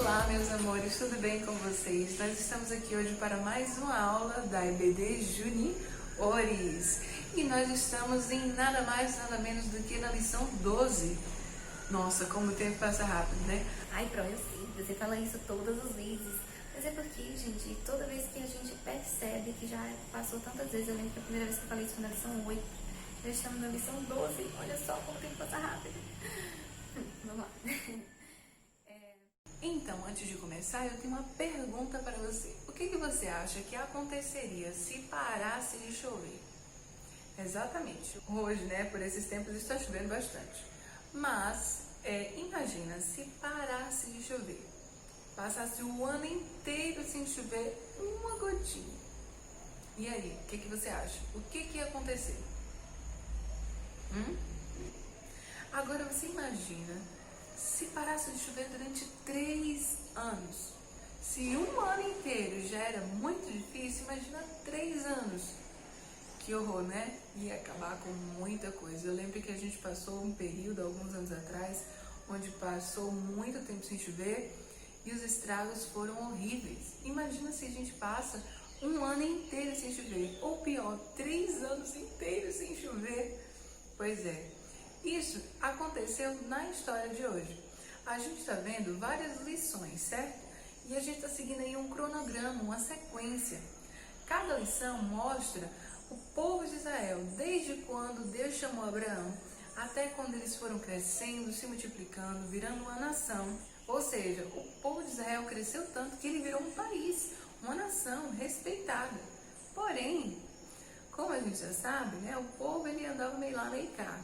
Olá, meus amores, tudo bem com vocês? Nós estamos aqui hoje para mais uma aula da EBD Juniores e nós estamos em nada mais, nada menos do que na lição 12. Nossa, como o tempo passa rápido, né? Ai, Pro, eu sei, você fala isso todas as vezes, mas é porque, gente, toda vez que a gente percebe que já passou tantas vezes, eu lembro que a primeira vez que eu falei isso foi na lição 8, já estamos na lição 12, olha só como o tempo passa rápido. Vamos lá. Então, antes de começar, eu tenho uma pergunta para você. O que você acha que aconteceria se parasse de chover? Exatamente. Hoje, né, por esses tempos está chovendo bastante. Mas, imagina se parasse de chover. Passasse o ano inteiro sem chover uma gotinha. E aí, o que você acha? O que ia acontecer? Agora você imagina se parasse de chover durante 3 anos. Se um ano inteiro já era muito difícil, imagina 3 anos. Que horror, né? Ia acabar com muita coisa. Eu lembro que a gente passou um período, alguns anos atrás, onde passou muito tempo sem chover e os estragos foram horríveis. Imagina se a gente passa um ano inteiro sem chover, ou pior, 3 anos inteiros sem chover. Pois é. Isso aconteceu na história de hoje. A gente está vendo várias lições, certo? E a gente está seguindo aí um cronograma, uma sequência. Cada lição mostra o povo de Israel, desde quando Deus chamou Abraão, até quando eles foram crescendo, se multiplicando, virando uma nação. Ou seja, o povo de Israel cresceu tanto que ele virou um país, uma nação respeitada. Porém, como a gente já sabe, né, o povo ele andava meio lá, meio cá.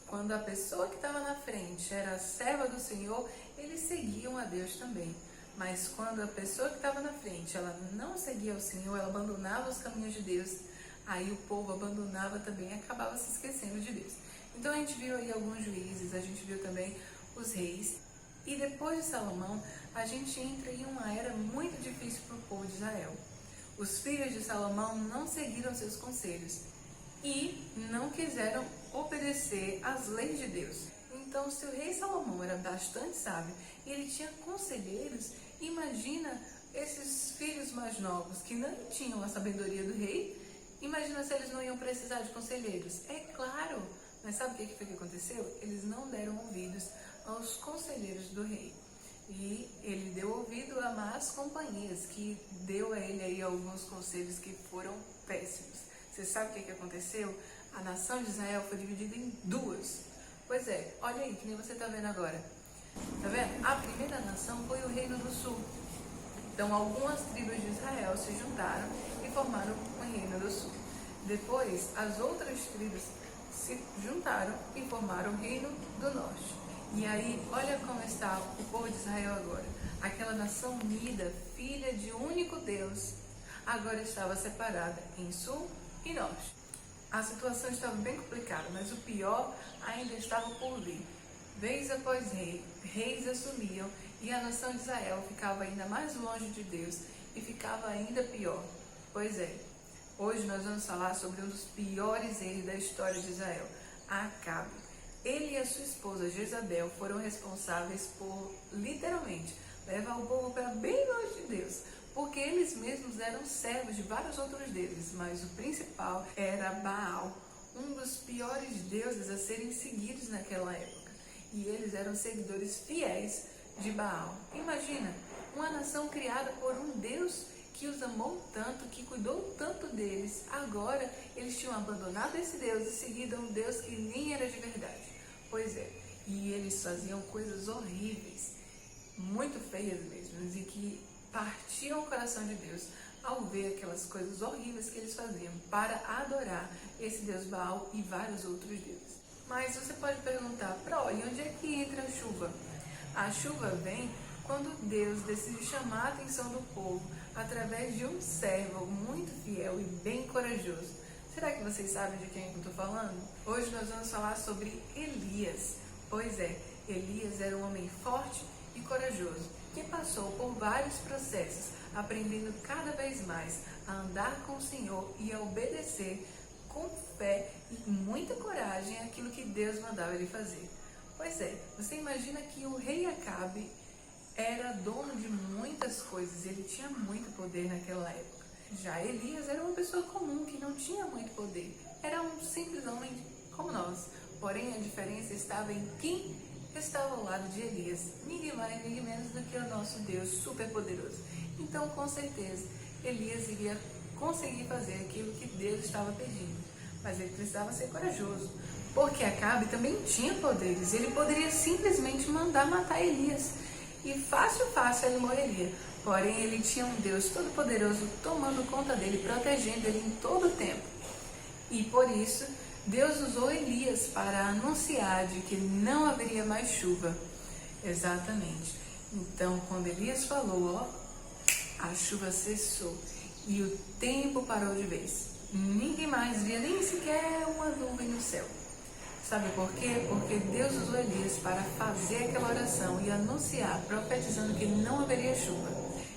Quando a pessoa que estava na frente era a serva do Senhor, eles seguiam a Deus também. Mas quando a pessoa que estava na frente, ela não seguia o Senhor, ela abandonava os caminhos de Deus, aí o povo abandonava também e acabava se esquecendo de Deus. Então a gente viu aí alguns juízes, a gente viu também os reis. E depois de Salomão, a gente entra em uma era muito difícil para o povo de Israel. Os filhos de Salomão não seguiram seus conselhos e não quiseram obedecer às leis de Deus. Então, se o rei Salomão era bastante sábio e ele tinha conselheiros, imagina esses filhos mais novos que não tinham a sabedoria do rei, imagina se eles não iam precisar de conselheiros. É claro, mas sabe o que foi que aconteceu? Eles não deram ouvidos aos conselheiros do rei. E ele deu ouvido a más companhias, que deu a ele aí alguns conselhos que foram péssimos. Você sabe o que aconteceu? A nação de Israel foi dividida em duas. Pois é, olha aí, que nem você está vendo agora. Tá vendo? A primeira nação foi o Reino do Sul. Então, algumas tribos de Israel se juntaram e formaram o Reino do Sul. Depois, as outras tribos se juntaram e formaram o Reino do Norte. E aí, olha como está o povo de Israel agora. Aquela nação unida, filha de um único Deus, agora estava separada em Sul e Norte. A situação estava bem complicada, mas o pior ainda estava por vir. Vez após vez, reis assumiam e a nação de Israel ficava ainda mais longe de Deus e ficava ainda pior. Pois é, hoje nós vamos falar sobre um dos piores reis da história de Israel, Acabe. Ele e a sua esposa Jezabel foram responsáveis por, literalmente, levar o povo para bem longe de Deus, porque eles mesmos eram servos de vários outros deuses, mas o principal era Baal, um dos piores deuses a serem seguidos naquela época. E eles eram seguidores fiéis de Baal. Imagina, uma nação criada por um Deus que os amou tanto, que cuidou tanto deles. Agora eles tinham abandonado esse Deus e seguido a um Deus que nem era de verdade. Pois é, e eles faziam coisas horríveis, muito feias mesmo, e que partiam o coração de Deus ao ver aquelas coisas horríveis que eles faziam para adorar esse Deus Baal e vários outros deuses. Mas você pode perguntar, e onde é que entra a chuva? A chuva vem quando Deus decide chamar a atenção do povo através de um servo muito fiel e bem corajoso. Será que vocês sabem de quem eu estou falando? Hoje nós vamos falar sobre Elias. Pois é, Elias era um homem forte e corajoso, que passou por vários processos, aprendendo cada vez mais a andar com o Senhor e a obedecer com fé e muita coragem aquilo que Deus mandava ele fazer. Pois é, você imagina que o rei Acabe era dono de muitas coisas, ele tinha muito poder naquela época. Já Elias era uma pessoa comum que não tinha muito poder, era um simples homem como nós. Porém, a diferença estava em quem estava ao lado de Elias, ninguém mais, ninguém menos do que o nosso Deus super poderoso. Então, com certeza, Elias iria conseguir fazer aquilo que Deus estava pedindo, mas ele precisava ser corajoso, porque Acabe também tinha poderes, ele poderia simplesmente mandar matar Elias, e fácil ele morreria. Porém, ele tinha um Deus todo-poderoso tomando conta dele, protegendo ele em todo o tempo. E por isso, Deus usou Elias para anunciar de que não haveria mais chuva. Exatamente. Então, quando Elias falou, a chuva cessou e o tempo parou de vez. Ninguém mais via nem sequer uma nuvem no céu. Sabe por quê? Porque Deus usou Elias para fazer aquela oração e anunciar, profetizando que não haveria chuva.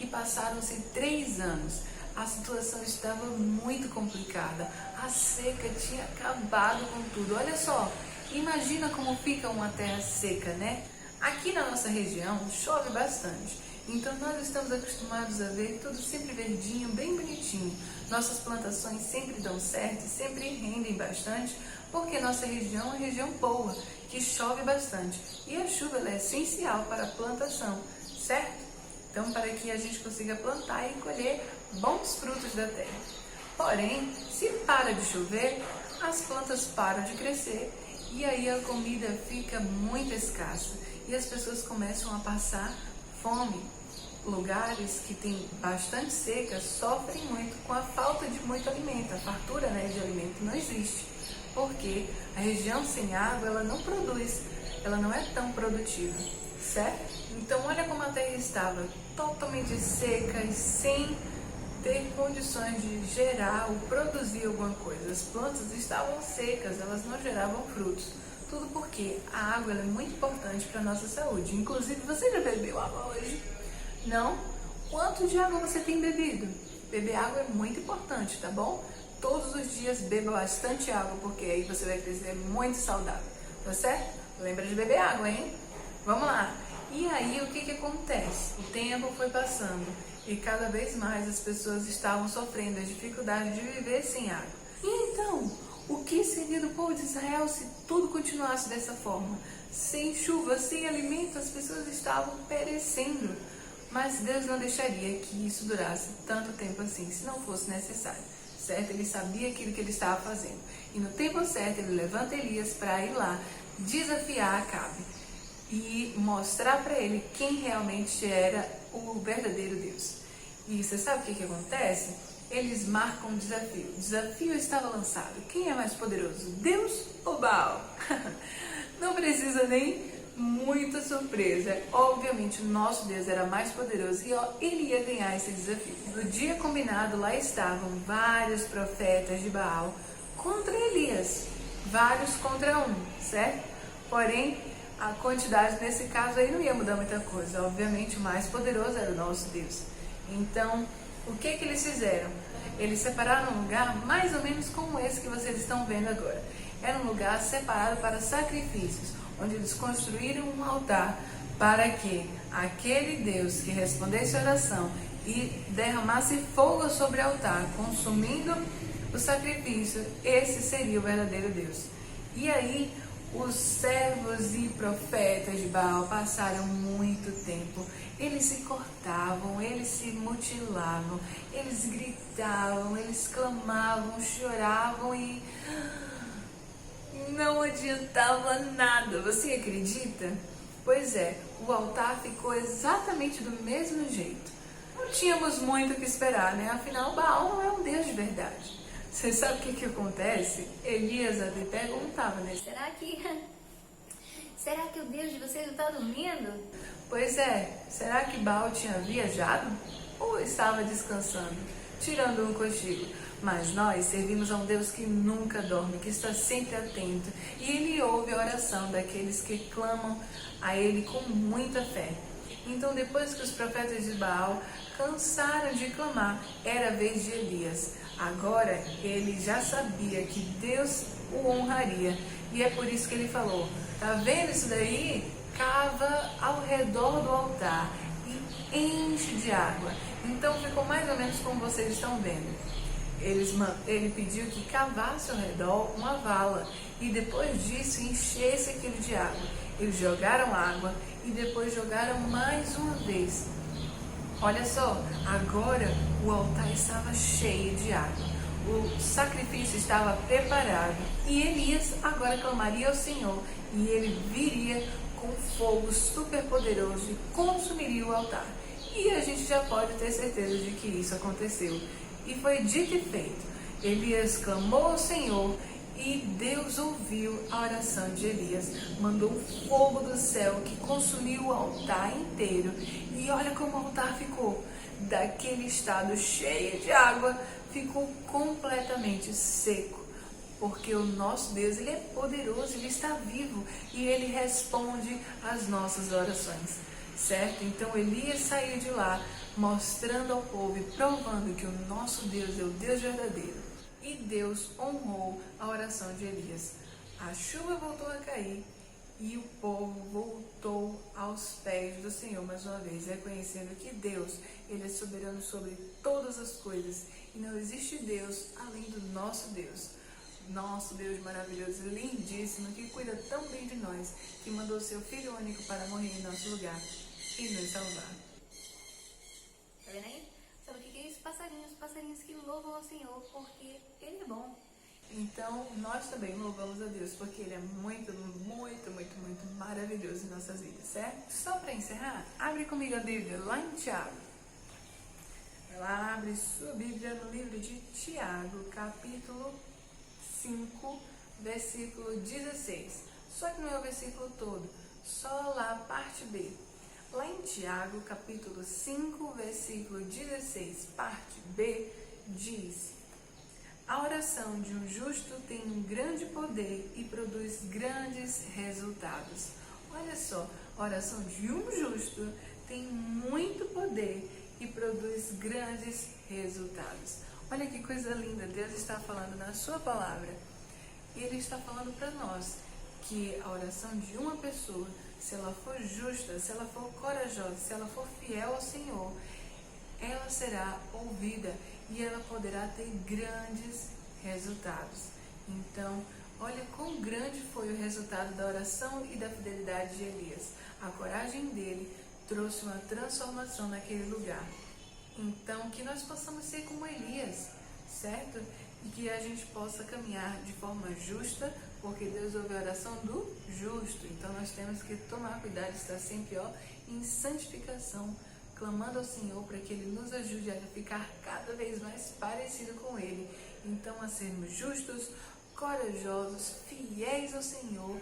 E passaram-se 3 anos. A situação estava muito complicada. A seca tinha acabado com tudo. Olha só, imagina como fica uma terra seca, né? Aqui na nossa região chove bastante. Então nós estamos acostumados a ver tudo sempre verdinho, bem bonitinho. Nossas plantações sempre dão certo e sempre rendem bastante, porque nossa região é uma região boa, que chove bastante. E a chuva ela é essencial para a plantação, certo? Então, para que a gente consiga plantar e colher bons frutos da terra. Porém, se para de chover, as plantas param de crescer e aí a comida fica muito escassa e as pessoas começam a passar fome. Lugares que tem bastante seca sofrem muito com a falta de muito alimento, a fartura, de alimento não existe, porque a região sem água ela não produz, ela não é tão produtiva, certo? Então olha como a terra estava totalmente seca e sem ter condições de gerar ou produzir alguma coisa. As plantas estavam secas, elas não geravam frutos. Tudo porque a água ela é muito importante para a nossa saúde. Inclusive, você já bebeu água hoje? Não? Quanto de água você tem bebido? Beber água é muito importante, tá bom? Todos os dias beba bastante água, porque aí você vai crescer muito saudável, tá certo? Lembra de beber água, hein? Vamos lá! E aí, o que acontece? O tempo foi passando e cada vez mais as pessoas estavam sofrendo a dificuldade de viver sem água. E então, o que seria do povo de Israel se tudo continuasse dessa forma? Sem chuva, sem alimento, as pessoas estavam perecendo. Mas Deus não deixaria que isso durasse tanto tempo assim, se não fosse necessário, certo? Ele sabia aquilo que ele estava fazendo. E no tempo certo, ele levanta Elias para ir lá desafiar Acabe e mostrar para ele quem realmente era o verdadeiro Deus. E você sabe o que acontece? Eles marcam um desafio. O desafio estava lançado. Quem é mais poderoso, Deus ou Baal? Não precisa nem muita surpresa. Obviamente, o nosso Deus era mais poderoso e ele ia ganhar esse desafio. No dia combinado, lá estavam vários profetas de Baal contra Elias. Vários contra um, certo? Porém, a quantidade nesse caso aí não ia mudar muita coisa. Obviamente, o mais poderoso era o nosso Deus. Então, o que eles fizeram? Eles separaram um lugar mais ou menos como esse que vocês estão vendo agora. Era um lugar separado para sacrifícios, onde eles construíram um altar para que aquele Deus que respondesse a oração e derramasse fogo sobre o altar, consumindo o sacrifício, esse seria o verdadeiro Deus. E aí, os servos e profetas de Baal passaram muito tempo. Eles se cortavam, eles se mutilavam, eles gritavam, eles clamavam, choravam e não adiantava nada. Você acredita? Pois é, o altar ficou exatamente do mesmo jeito. Não tínhamos muito o que esperar, né? Afinal, Baal não é um Deus de verdade. Você sabe o que acontece? Elias até perguntava, né? Será que o Deus de vocês não está dormindo? Pois é, será que Baal tinha viajado? Ou estava descansando, tirando um cochilo? Mas nós servimos a um Deus que nunca dorme, que está sempre atento. E Ele ouve a oração daqueles que clamam a Ele com muita fé. Então, depois que os profetas de Baal cansaram de clamar, era a vez de Elias. Agora, ele já sabia que Deus o honraria. E é por isso que ele falou, tá vendo isso daí? Cava ao redor do altar. e enche de água. Então ficou mais ou menos como vocês estão vendo. Ele pediu que cavasse ao redor uma vala e depois disso enchesse aquilo de água. Eles jogaram água e depois jogaram mais uma vez. Olha só, agora o altar estava cheio de água. O sacrifício estava preparado e Elias agora clamaria ao Senhor e ele viria com fogo super poderoso e consumiria o altar. E a gente já pode ter certeza de que isso aconteceu. E foi dito e feito. Elias clamou ao Senhor e Deus ouviu a oração de Elias. Mandou um fogo do céu que consumiu o altar inteiro. E olha como o altar ficou. Daquele estado cheio de água, ficou completamente seco. Porque o nosso Deus, Ele é poderoso, Ele está vivo e Ele responde às nossas orações. Certo? Então Elias saiu de lá mostrando ao povo e provando que o nosso Deus é o Deus verdadeiro. E Deus honrou a oração de Elias. A chuva voltou a cair e o povo voltou aos pés do Senhor mais uma vez, reconhecendo que Deus, Ele é soberano sobre todas as coisas e não existe Deus além do nosso Deus. Nosso Deus maravilhoso, lindíssimo, que cuida tão bem de nós, que mandou seu Filho único para morrer em nosso lugar e nos salvar. Tá vendo aí? Sabe o que é isso? Passarinhos que louvam ao Senhor porque Ele é bom. Então, nós também louvamos a Deus porque Ele é muito, muito, muito, muito maravilhoso em nossas vidas, certo? Só para encerrar, abre comigo a Bíblia lá em Tiago. Vai lá, abre sua Bíblia no livro de Tiago, capítulo 5, versículo 16. Só que não é o versículo todo, só lá a parte B. Lá em Tiago, capítulo 5, versículo 16, parte B, diz: a oração de um justo tem um grande poder e produz grandes resultados. Olha só, a oração de um justo tem muito poder e produz grandes resultados. Olha que coisa linda, Deus está falando na sua palavra. E Ele está falando para nós que a oração de uma pessoa, se ela for justa, se ela for corajosa, se ela for fiel ao Senhor, ela será ouvida e ela poderá ter grandes resultados. Então, olha quão grande foi o resultado da oração e da fidelidade de Elias. A coragem dele trouxe uma transformação naquele lugar. Então, que nós possamos ser como Elias, certo? E que a gente possa caminhar de forma justa, porque Deus ouve a oração do justo. Então, nós temos que tomar cuidado, estar sempre em santificação, clamando ao Senhor para que Ele nos ajude a ficar cada vez mais parecido com Ele. Então, a sermos justos, corajosos, fiéis ao Senhor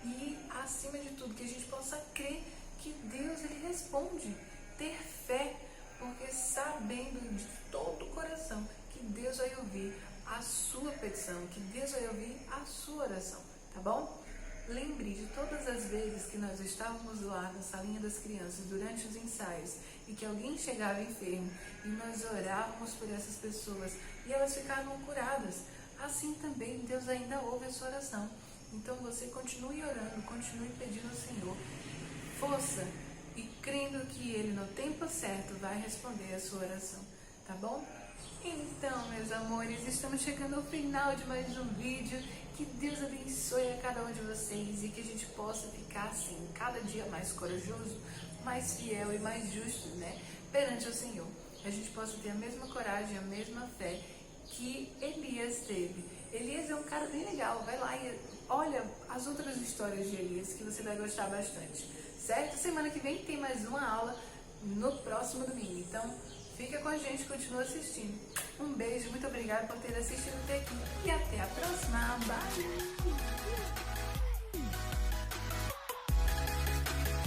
e, acima de tudo, que a gente possa crer que Deus, Ele responde. Ter fé, porque sabendo de todo o coração que Deus vai ouvir a sua petição, que Deus vai ouvir a sua oração, tá bom? Lembre de todas as vezes que nós estávamos lá na salinha das crianças durante os ensaios e que alguém chegava enfermo e nós orávamos por essas pessoas e elas ficavam curadas. Assim também Deus ainda ouve a sua oração. Então você continue orando, continue pedindo ao Senhor força e crendo que Ele no tempo certo vai responder a sua oração, tá bom? Então, meus amores, estamos chegando ao final de mais um vídeo. Que Deus abençoe a cada um de vocês e que a gente possa ficar assim, cada dia mais corajoso, mais fiel e mais justo, né, perante o Senhor. A gente possa ter a mesma coragem, a mesma fé que Elias teve. Elias é um cara bem legal, vai lá e olha as outras histórias de Elias que você vai gostar bastante, certo? Semana que vem tem mais uma aula no próximo domingo, então fica com a gente, continua assistindo. Um beijo, muito obrigada por ter assistido até aqui e até a próxima. Bye!